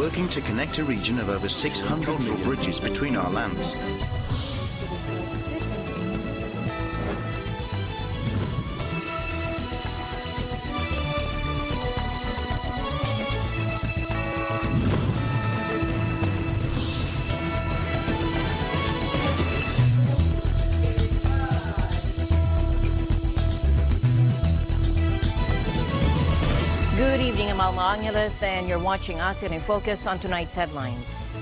working to connect a region of over 600 cultural bridges between our lands. Good evening, I'm Alma Angeles, and you're watching ASEAN in Focus on tonight's headlines.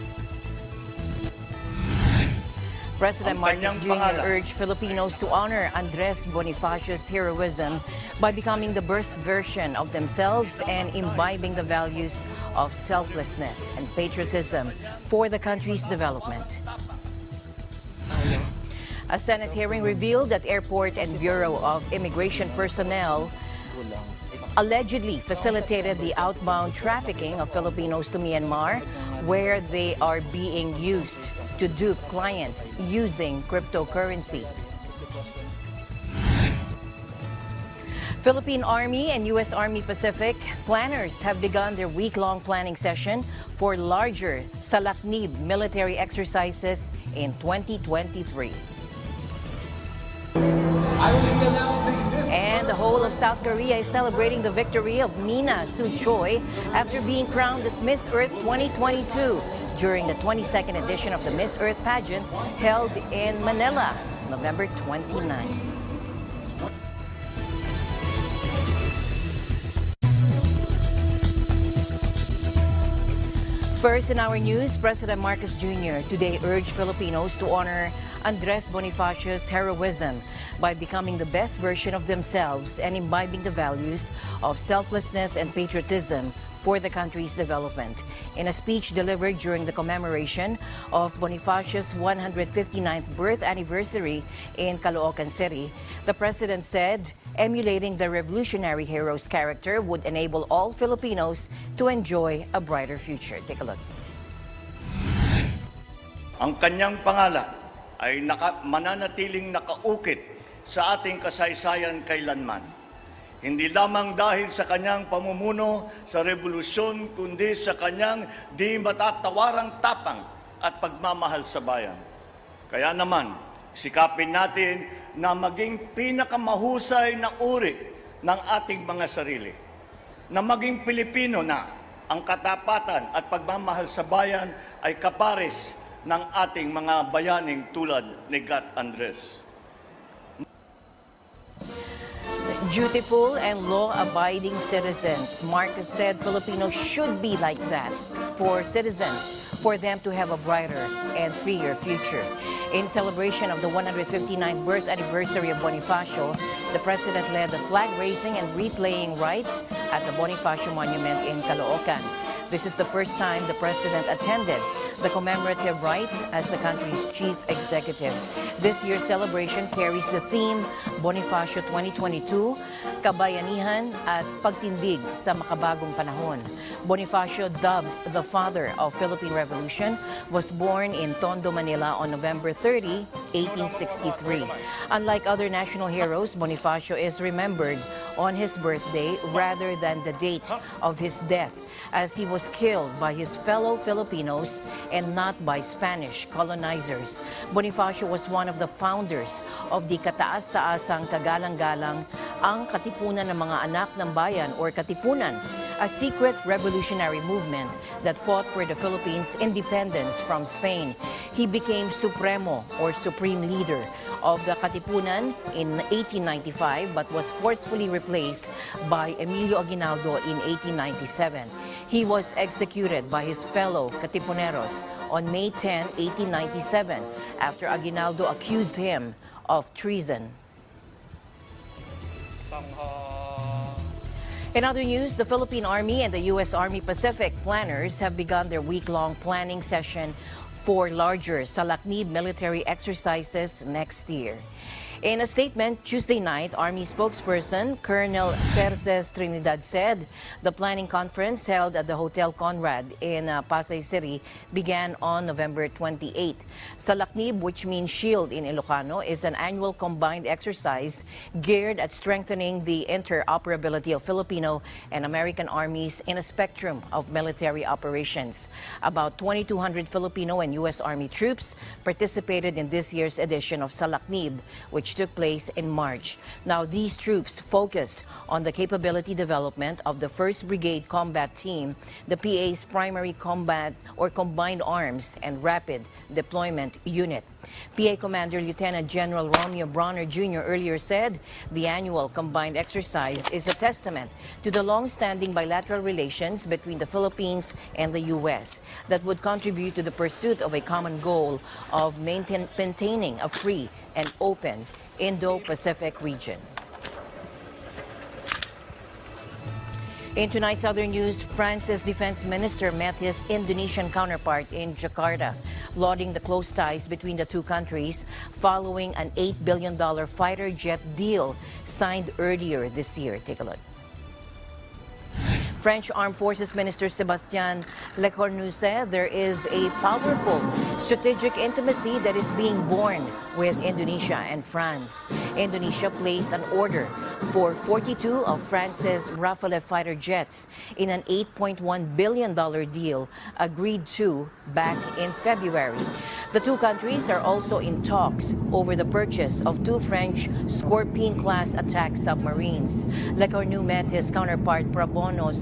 President Marcos Jr. urged Filipinos to honor Andres Bonifacio's heroism by becoming the best version of themselves and imbibing the values of selflessness and patriotism for the country's development. A Senate hearing revealed that Airport and Bureau of Immigration personnel allegedly facilitated the outbound trafficking of Filipinos to Myanmar, where they are being used to dupe clients using cryptocurrency. Philippine Army and U.S. Army Pacific planners have begun their week-long planning session for larger Salaknib military exercises in 2023. And the whole of South Korea is celebrating the victory of Mina Soo-choi after being crowned as Miss Earth 2022 during the 22nd edition of the Miss Earth pageant held in Manila, November 29. First in our news, President Marcos Jr. today urged Filipinos to honor Andres Bonifacio's heroism by becoming the best version of themselves and imbibing the values of selflessness and patriotism for the country's development. In a speech delivered during the commemoration of Bonifacio's 159th birth anniversary in Caloocan City, the president said emulating the revolutionary hero's character would enable all Filipinos to enjoy a brighter future. Take a look. Ang kanyang pangalan ay mananatiling nakaukit sa ating kasaysayan kailanman. Hindi lamang dahil sa kanyang pamumuno sa revolusyon, kundi sa kanyang di matatawarang tapang at pagmamahal sa bayan. Kaya naman, sikapin natin na maging pinakamahusay na uri ng ating mga sarili. Na maging Pilipino na ang katapatan at pagmamahal sa bayan ay kapares ng ating mga bayaning tulad ni Gat Andres. Dutiful and law-abiding citizens. Marcos said Filipinos should be like that for citizens, for them to have a brighter and freer future. In celebration of the 159th birth anniversary of Bonifacio, the president led the flag raising and wreath-laying rites at the Bonifacio Monument in Caloocan. This is the first time the president attended the commemorative rites as the country's chief executive. This year's celebration carries the theme Bonifacio 2022, Kabayanihan at Pagtindig sa Makabagong Panahon. Bonifacio, dubbed the father of Philippine Revolution, was born in Tondo, Manila on November 30, 1863. Unlike other national heroes, Bonifacio is remembered on his birthday rather than the date of his death, as he was killed by his fellow Filipinos and not by Spanish colonizers. Bonifacio was one of the founders of the Kataas-Taasang Kagalang-Galang, ang Katipunan ng Mga Anak ng Bayan or Katipunan, a secret revolutionary movement that fought for the Philippines' independence from Spain. He became Supremo or Supreme Leader of the Katipunan in 1895 but was forcefully replaced by Emilio Aguinaldo in 1897. He was executed by his fellow Katipuneros on May 10, 1897 after Aguinaldo accused him of treason. In other news, the Philippine Army and the U.S. Army Pacific planners have begun their week-long planning session for larger Salaknib military exercises next year. In a statement Tuesday night, Army spokesperson Colonel Cerces Trinidad said the planning conference held at the Hotel Conrad in Pasay City began on November 28. Salaknib, which means shield in Ilocano, is an annual combined exercise geared at strengthening the interoperability of Filipino and American armies in a spectrum of military operations. About 2,200 Filipino and U.S. Army troops participated in this year's edition of Salaknib, which took place in March. Now, these troops focused on the capability development of the 1st Brigade Combat Team, the PA's primary combat or combined arms and rapid deployment unit. PA Commander Lieutenant General Romeo Bronner Jr. earlier said the annual combined exercise is a testament to the long-standing bilateral relations between the Philippines and the U.S. that would contribute to the pursuit of a common goal of maintaining a free and open Indo-Pacific region. In tonight's other news, France's defense minister met his Indonesian counterpart in Jakarta, lauding the close ties between the two countries following an $8 billion fighter jet deal signed earlier this year. Take a look. French Armed Forces Minister Sébastien Lecornu said there is a powerful strategic intimacy that is being born with Indonesia and France. Indonesia placed an order for 42 of France's Rafale fighter jets in an $8.1 billion deal agreed to back in February. The two countries are also in talks over the purchase of 2 French Scorpion-class attack submarines. Lecornu met his counterpart Prabowo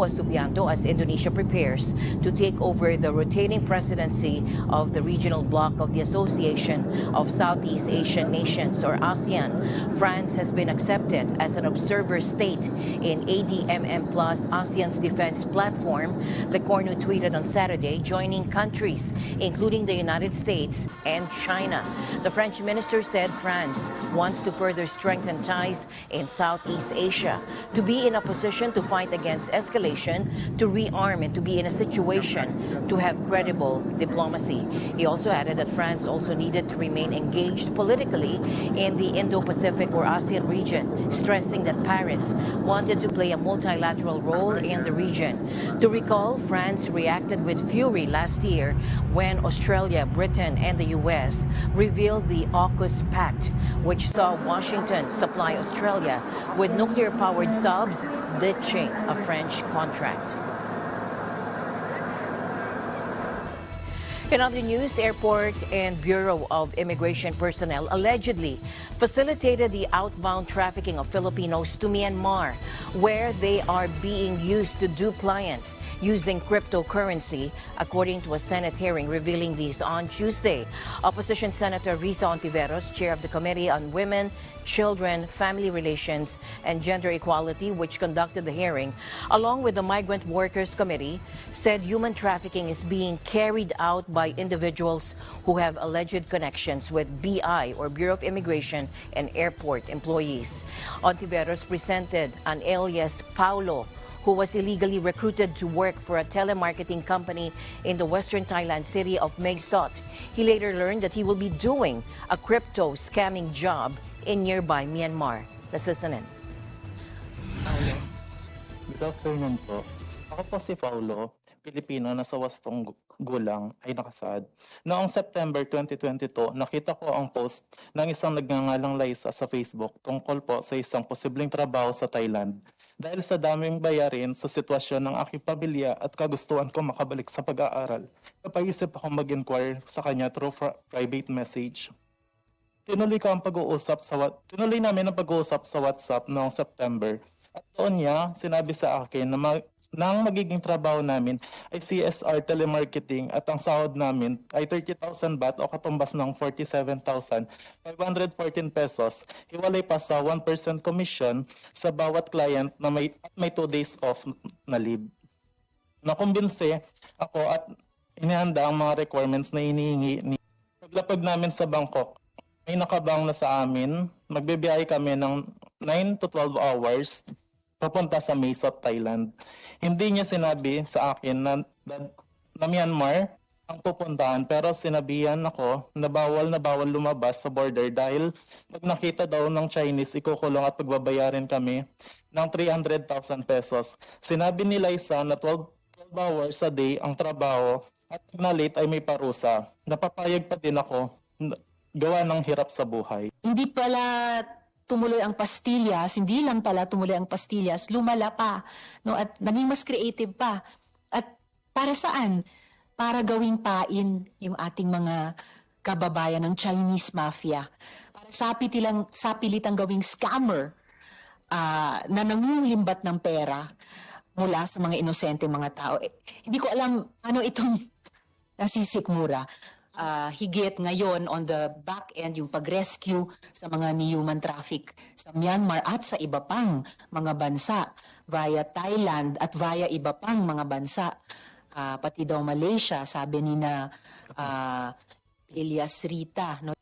Subianto as Indonesia prepares to take over the rotating presidency of the regional bloc of the Association of Southeast Asian Nations, or ASEAN. France has been accepted as an observer state in ADMM Plus, ASEAN's defense platform. Lecornu tweeted on Saturday, joining countries including the United States and China. The French minister said France wants to further strengthen ties in Southeast Asia, to be in a position to fight against escalation, to rearm, and to be in a situation to have credible diplomacy. He also added that France also needed to remain engaged politically in the Indo-Pacific or ASEAN region, stressing that Paris wanted to play a multilateral role in the region. To recall, France reacted with fury last year when Australia, Britain, and the U.S. revealed the AUKUS Pact, which saw Washington supply Australia with nuclear-powered subs, ditching a French contract. In other news, Airport and Bureau of Immigration personnel allegedly facilitated the outbound trafficking of Filipinos to Myanmar, where they are being used to dupe clients using cryptocurrency, according to a Senate hearing revealing these on Tuesday. Opposition Senator Risa Ontiveros, chair of the Committee on Women, Children, Family Relations, and Gender Equality, which conducted the hearing, along with the Migrant Workers Committee, said human trafficking is being carried out by individuals who have alleged connections with BI, or Bureau of Immigration, and airport employees. Ontiveros presented an alias Paulo, who was illegally recruited to work for a telemarketing company in the western Thailand city of Mae Sot. He later learned that he will be doing a crypto scamming job in nearby Myanmar. Let's listen in. Good afternoon po. Ako po si Paulo, Pilipino na sa wastong gulang ay nakasad. Noong September 2022, nakita ko ang post ng isang nagngangalang Liza sa Facebook tungkol po sa isang posibleng trabaho sa Thailand. Dahil sa daming bayarin sa sitwasyon ng aking pamilya at kagustuhan ko makabalik sa pag-aaral, napaisip akong mag-inquire sa kanya through private message. Tinuloy namin ang pag-uusap sa WhatsApp noong September. At doon niya sinabi sa akin na ang magiging trabaho namin ay CSR telemarketing at ang sahod namin ay 30,000 baht o katumbas ng 47,514 pesos. Hiwalay pa sa 1% commission sa bawat client na may 2 days off na leave. Nakumbinse ako at inihanda ang mga requirements na hinihingi ni. Paglapag namin sa Bangkok, may nakabang na sa amin. Magbibiyahe kami ng 9 to 12 hours papunta sa Mae Sot, Thailand. Hindi niya sinabi sa akin na Myanmar ang pupuntahan, pero sinabihan ako na bawal lumabas sa border dahil pag nakita daw ng Chinese, ikukulong at pagbabayarin kami ng 300,000 pesos. Sinabi ni Liza na 12 hours a day ang trabaho at pag na-late ay may parusa. Napapayag pa din ako, gawa ng hirap sa buhay. Hindi pala tumuloy ang pastillas, hindi lang pala tumuloy ang pastillas, lumala pa, no? At naging mas creative pa. At para saan? Para gawing pain yung ating mga kababayan ng Chinese mafia. Para sapilitang gawing scammer na nangungulimbat ng pera mula sa mga inosente mga tao. Hindi ko alam ano itong nasisikmura. Higit ngayon on the back end yung pag-rescue sa mga human traffic sa Myanmar at sa iba pang mga bansa via Thailand at via iba pang mga bansa. Pati daw Malaysia, sabi ni na Elias Rita. No?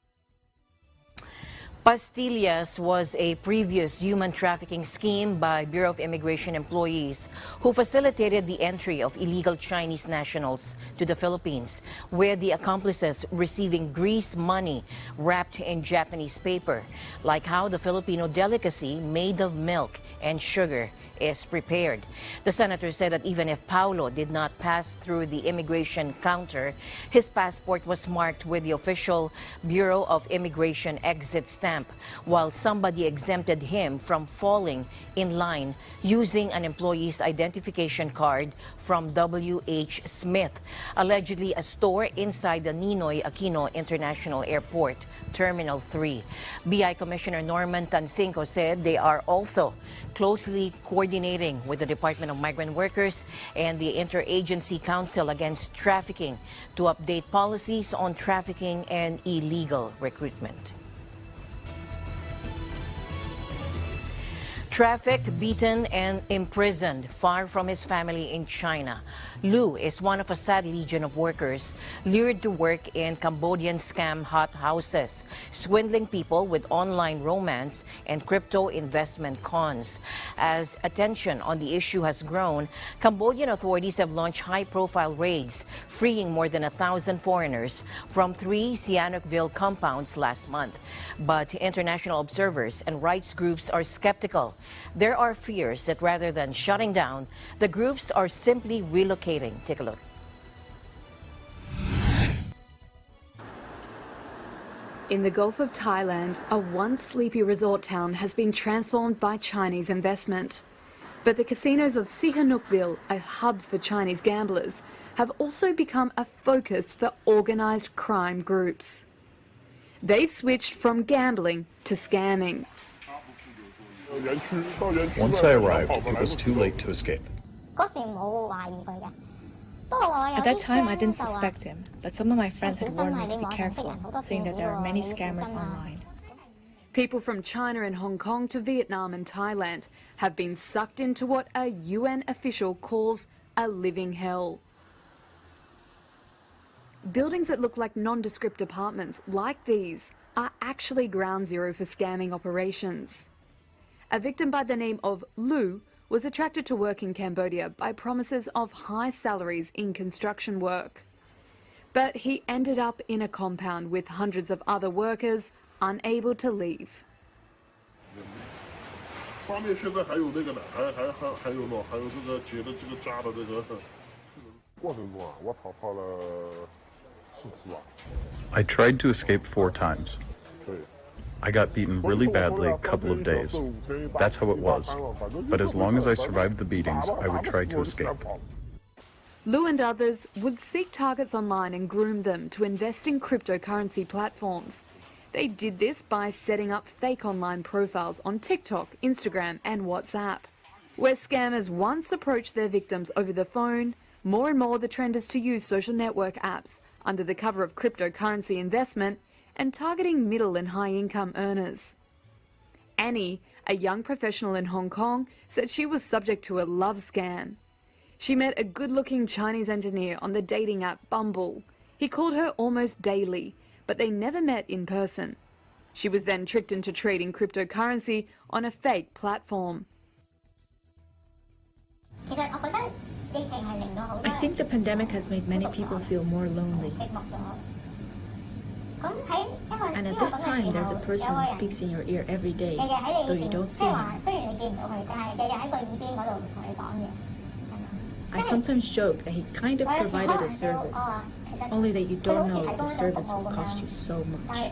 Pastillas was a previous human trafficking scheme by Bureau of Immigration employees who facilitated the entry of illegal Chinese nationals to the Philippines, with the accomplices receiving grease money wrapped in Japanese paper, like how the Filipino delicacy made of milk and sugar is prepared. The senator said that even if Paulo did not pass through the immigration counter, his passport was marked with the official Bureau of Immigration exit stamp, while somebody exempted him from falling in line using an employee's identification card from W.H. Smith, allegedly a store inside the Ninoy Aquino International Airport, Terminal 3. BI Commissioner Norman Tansinco said they are also closely coordinating with the Department of Migrant Workers and the Interagency Council Against Trafficking to update policies on trafficking and illegal recruitment. Trafficked, beaten, and imprisoned far from his family in China, Lu is one of a sad legion of workers lured to work in Cambodian scam hot houses, swindling people with online romance and crypto investment cons. As attention on the issue has grown, Cambodian authorities have launched high-profile raids, freeing more than 1,000 foreigners from 3 Sihanoukville compounds last month. But international observers and rights groups are skeptical. There are fears that rather than shutting down, the groups are simply relocating. Take a look. In the Gulf of Thailand, a once sleepy resort town has been transformed by Chinese investment. But the casinos of Sihanoukville, a hub for Chinese gamblers, have also become a focus for organised crime groups. They've switched from gambling to scamming. Once I arrived, it was too late to escape. At that time, I didn't suspect him, but some of my friends had warned me to be careful, saying that there are many scammers online. People from China and Hong Kong to Vietnam and Thailand have been sucked into what a UN official calls a living hell. Buildings that look like nondescript apartments like these are actually ground zero for scamming operations. A victim by the name of Lu was attracted to work in Cambodia by promises of high salaries in construction work. But he ended up in a compound with hundreds of other workers unable to leave. I tried to escape 4 times. I got beaten really badly a couple of days. That's how it was. But as long as I survived the beatings, I would try to escape. Lu and others would seek targets online and groom them to invest in cryptocurrency platforms. They did this by setting up fake online profiles on TikTok, Instagram and WhatsApp. Where scammers once approached their victims over the phone, more and more the trend is to use social network apps under the cover of cryptocurrency investment and targeting middle and high-income earners. Annie, a young professional in Hong Kong, said she was subject to a love scam. She met a good-looking Chinese engineer on the dating app Bumble. He called her almost daily, but they never met in person. She was then tricked into trading cryptocurrency on a fake platform. I think the pandemic has made many people feel more lonely. And at this time, there's a person who speaks in your ear every day, though you don't see him. I sometimes joke that he kind of provided a service, only that you don't know the service will cost you so much.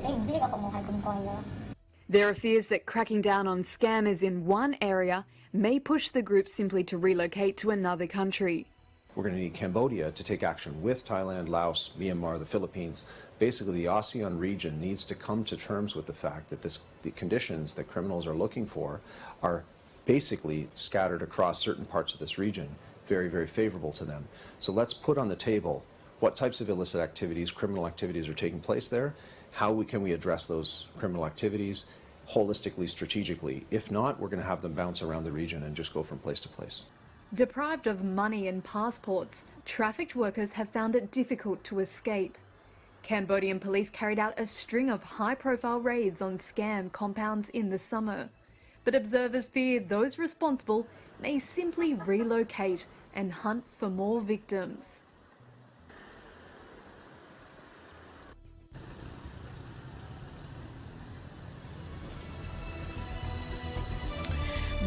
There are fears that cracking down on scammers in one area may push the group simply to relocate to another country. We're going to need Cambodia to take action with Thailand, Laos, Myanmar, the Philippines. Basically, the ASEAN region needs to come to terms with the fact that the conditions that criminals are looking for are basically scattered across certain parts of this region, very, very favorable to them. So let's put on the table what types of illicit activities, criminal activities are taking place there, how can we address those criminal activities holistically, strategically. If not, we're going to have them bounce around the region and just go from place to place. Deprived of money and passports, trafficked workers have found it difficult to escape. Cambodian police carried out a string of high-profile raids on scam compounds in the summer. But observers fear those responsible may simply relocate and hunt for more victims.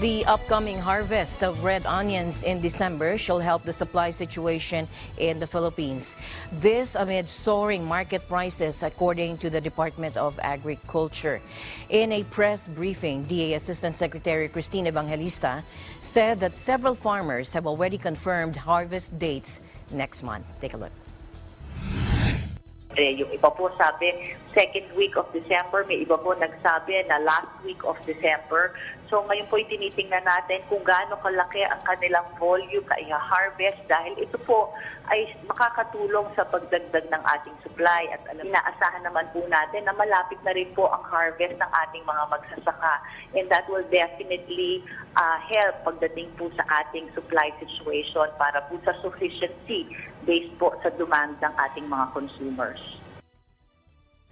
The upcoming harvest of red onions in December shall help the supply situation in the Philippines. This amid soaring market prices, according to the Department of Agriculture. In a press briefing, DA Assistant Secretary Christine Evangelista said that several farmers have already confirmed harvest dates next month. Take a look. Yung iba po sabi, second week of December, may iba po nagsabi na last week of December. So ngayon po tinitingnan natin kung gaano kalaki ang kanilang volume na i-harvest dahil ito po ay makakatulong sa pagdagdag ng ating supply. At inaasahan naman po natin na malapit na rin po ang harvest ng ating mga magsasaka. And that will definitely help pagdating po sa ating supply situation para po sa sufficiency based po sa demand ng ating mga consumers.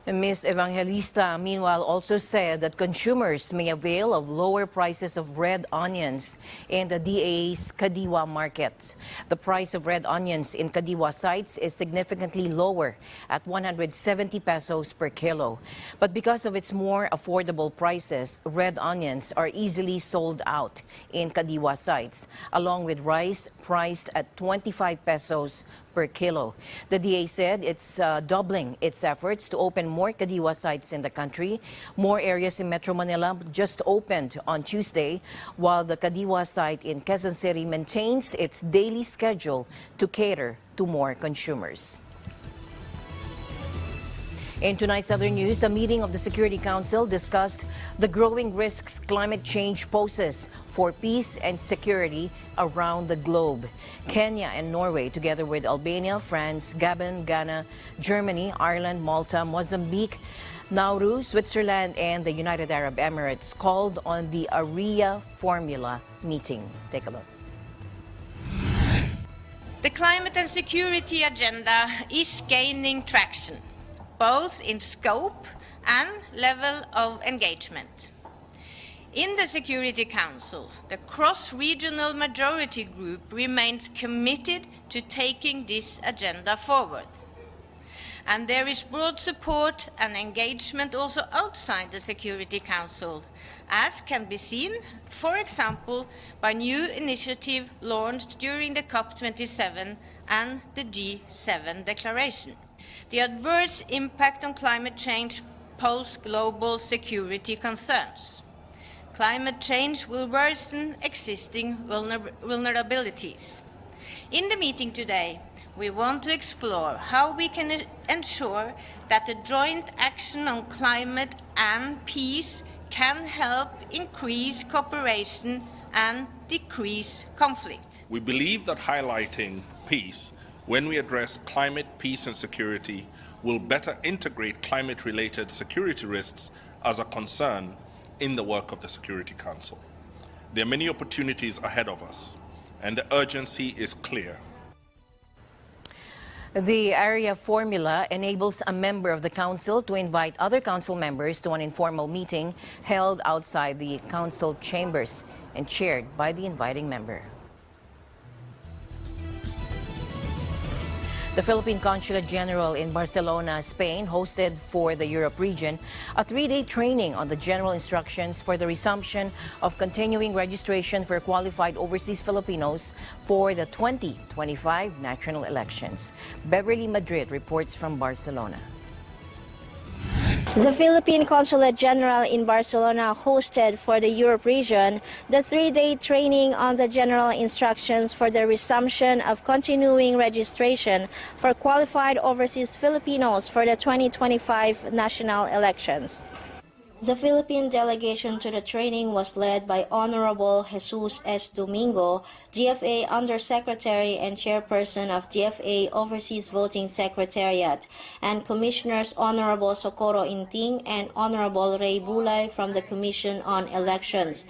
Ms. Evangelista, meanwhile, also said that consumers may avail of lower prices of red onions in the DA's Kadiwa market. The price of red onions in Kadiwa sites is significantly lower at 170 pesos per kilo. But because of its more affordable prices, red onions are easily sold out in Kadiwa sites, along with rice priced at 25 pesos per kilo. The DA said it's doubling its efforts to open more Kadiwa sites in the country. More areas in Metro Manila just opened on Tuesday, while the Kadiwa site in Quezon City maintains its daily schedule to cater to more consumers. In tonight's other news, a meeting of the Security Council discussed the growing risks climate change poses for peace and security around the globe. Kenya and Norway, together with Albania, France, Gabon, Ghana, Germany, Ireland, Malta, Mozambique, Nauru, Switzerland, and the United Arab Emirates, called on the AREA formula meeting. Take a look. The climate and security agenda is gaining traction, both in scope and level of engagement. In the Security Council, the cross-regional majority group remains committed to taking this agenda forward. And there is broad support and engagement also outside the Security Council, as can be seen, for example, by new initiative launched during the COP27 and the G7 declaration. The adverse impact on climate change pose global security concerns. Climate change will worsen existing vulnerabilities. In the meeting today, we want to explore how we can ensure that the joint action on climate and peace can help increase cooperation and decrease conflict. We believe that highlighting peace when we address climate, peace and security will better integrate climate-related security risks as a concern in the work of the Security Council. There are many opportunities ahead of us, and the urgency is clear. The AREA formula enables a member of the council to invite other council members to an informal meeting held outside the council chambers and chaired by the inviting member. The Philippine Consulate General in Barcelona, Spain, hosted for the Europe region a 3-day training on the general instructions for the resumption of continuing registration for qualified overseas Filipinos for the 2025 national elections. Beverly Madrid reports from Barcelona. The Philippine Consulate General in Barcelona hosted for the Europe region the 3-day training on the general instructions for the resumption of continuing registration for qualified overseas Filipinos for the 2025 national elections. The Philippine delegation to the training was led by Honorable Jesus S. Domingo, DFA Undersecretary and Chairperson of DFA Overseas Voting Secretariat, and Commissioners Honorable Socorro Inting and Honorable Ray Bulay from the Commission on Elections.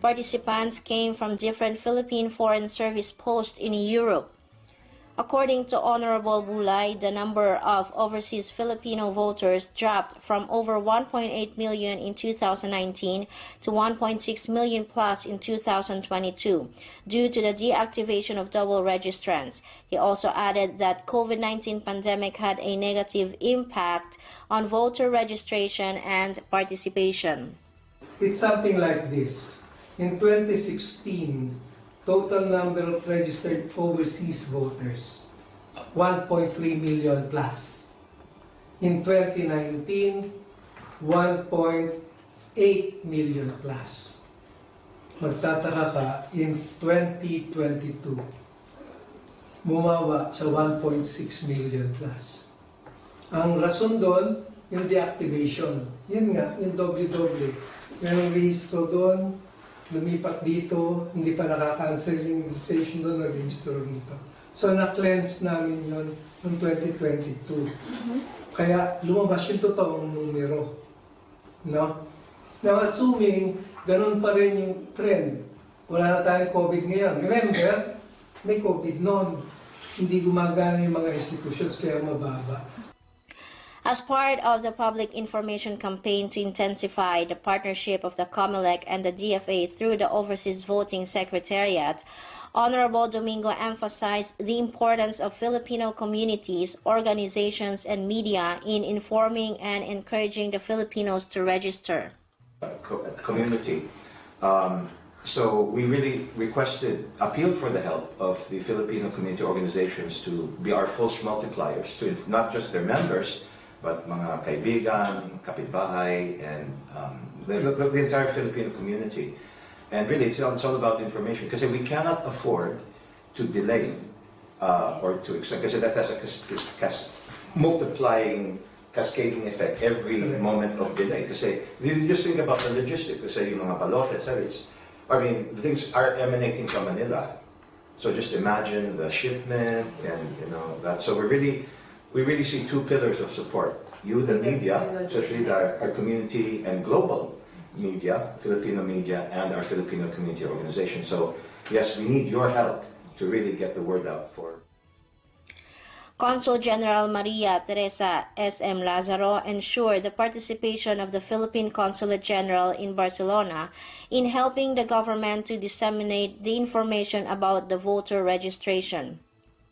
Participants came from different Philippine Foreign Service posts in Europe. According to Honorable Bulay, the number of overseas Filipino voters dropped from over 1.8 million in 2019 to 1.6 million plus in 2022 due to the deactivation of double registrants. He also added that COVID-19 pandemic had a negative impact on voter registration and participation. It's something like this. In 2016, total number of registered overseas voters, 1.3 million plus. In 2019, 1.8 million plus. Magtataka ka, in 2022, bumawa sa 1.6 million plus. Ang rason doon, yung deactivation. Yun nga, yung doble-doble. Yung registro doon, lumipat dito, hindi pa nakaka-cancel yung registration doon, nag-registro dito. So, na-cleanse namin yun noong 2022. Kaya, lumabas yung totoong numero. No? Now, assuming, ganun pa rin yung trend. Wala na tayong COVID ngayon. Remember, may COVID noon. Hindi gumagana yung mga institutions, kaya mababa. As part of the public information campaign to intensify the partnership of the COMELEC and the DFA through the Overseas Voting Secretariat, Honorable Domingo emphasized the importance of Filipino communities, organizations, and media in informing and encouraging the Filipinos to register. Community. So we really appealed for the help of the Filipino community organizations to be our force multipliers, to not just their members, but mga kaibigan, kapitbahay, and the entire Filipino community. And really, it's all about information, because we cannot afford to delay or to extend, because that has a multiplying, cascading effect every moment of delay. Because you just think about the logistics, kasi yung mga balotes, things are emanating from Manila. So just imagine the shipment and that. So we really see two pillars of support: you, the media, especially our community and global media, Filipino media, and our Filipino community organization. So yes, we need your help to really get the word out for. Consul General Maria Teresa S.M. Lazaro ensured the participation of the Philippine Consulate General in Barcelona in helping the government to disseminate the information about the voter registration.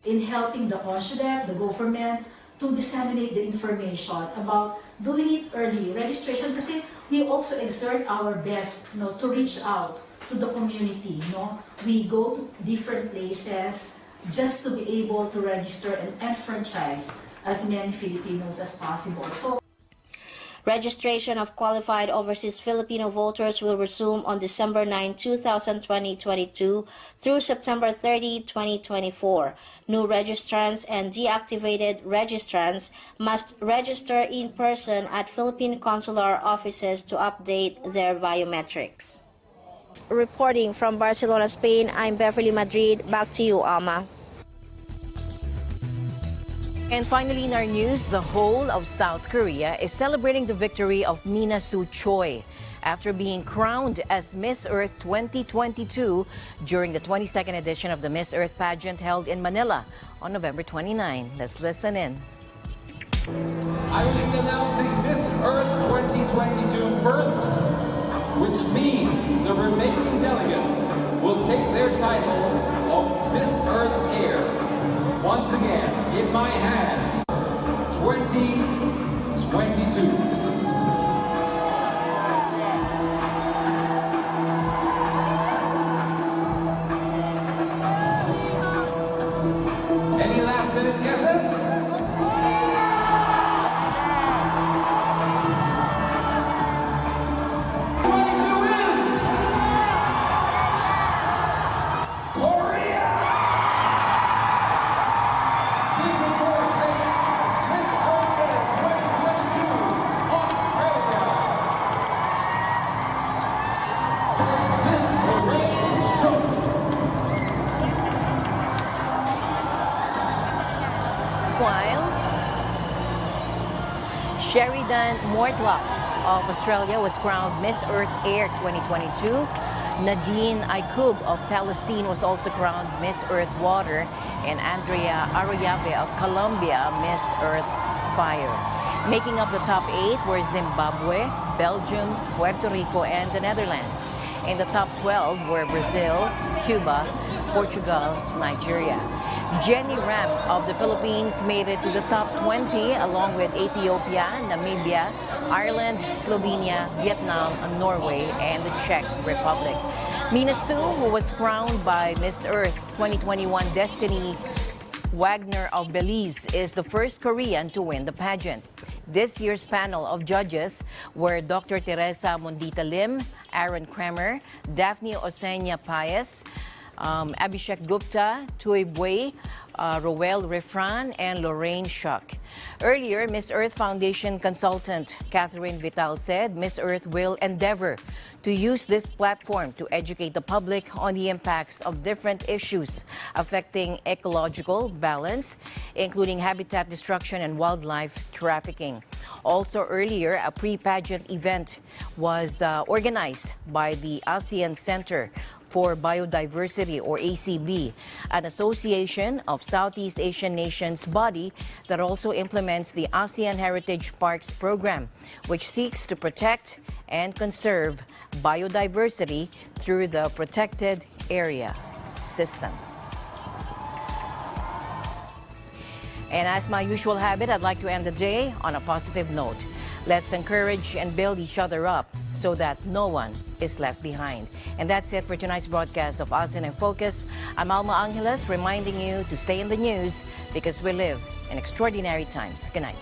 In helping the consulate, the government, to disseminate the information about doing it early, registration, kasi we also exert our best to reach out to the community. We go to different places just to be able to register and enfranchise as many Filipinos as possible. So, registration of qualified overseas Filipino voters will resume on December 9, 2022 through September 30, 2024. New registrants and deactivated registrants must register in person at Philippine consular offices to update their biometrics. Reporting from Barcelona, Spain, I'm Beverly Madrid. Back to you, Alma. And finally, in our news, the whole of South Korea is celebrating the victory of Mina Soo Choi after being crowned as Miss Earth 2022 during the 22nd edition of the Miss Earth pageant held in Manila on November 29. Let's listen in. I will be announcing Miss Earth 2022 first, which means the remaining delegate will take their title of Miss Earth Air. once again, in my hand, 2022. Any last-minute guesses? While Sheridan Mortlock of Australia was crowned Miss Earth Air 2022. Nadine Aykub of Palestine was also crowned Miss Earth Water, and Andrea Arroyave of Colombia Miss Earth Fire. Making up the top 8 were Zimbabwe, Belgium, Puerto Rico, and the Netherlands. In the top 12 were Brazil, Cuba, Portugal, Nigeria. Jenny Ram of the Philippines made it to the top 20 along with Ethiopia, Namibia, Ireland, Slovenia, Vietnam, Norway, and the Czech Republic. Mina Su, who was crowned by Miss Earth 2021 Destiny Wagner of Belize, is the first Korean to win the pageant. This year's panel of judges were Dr. Teresa Mondita Lim, Aaron Kramer, Daphne Osenia Paez, Abhishek Gupta, Tui Bui, Roel Refran, and Lorraine Shuck. Earlier, Miss Earth Foundation consultant Catherine Vital said Miss Earth will endeavor to use this platform to educate the public on the impacts of different issues affecting ecological balance, including habitat destruction and wildlife trafficking. Also earlier, a pre-pageant event was organized by the ASEAN Center for Biodiversity, or ACB, an association of Southeast Asian nations body that also implements the ASEAN Heritage Parks program, which seeks to protect and conserve biodiversity through the protected area system. And as my usual habit, I'd like to end the day on a positive note. Let's encourage and build each other up so that no one is left behind. And that's it for tonight's broadcast of ASEAN in Focus. I'm Alma Angeles, reminding you to stay in the news because we live in extraordinary times. Good night.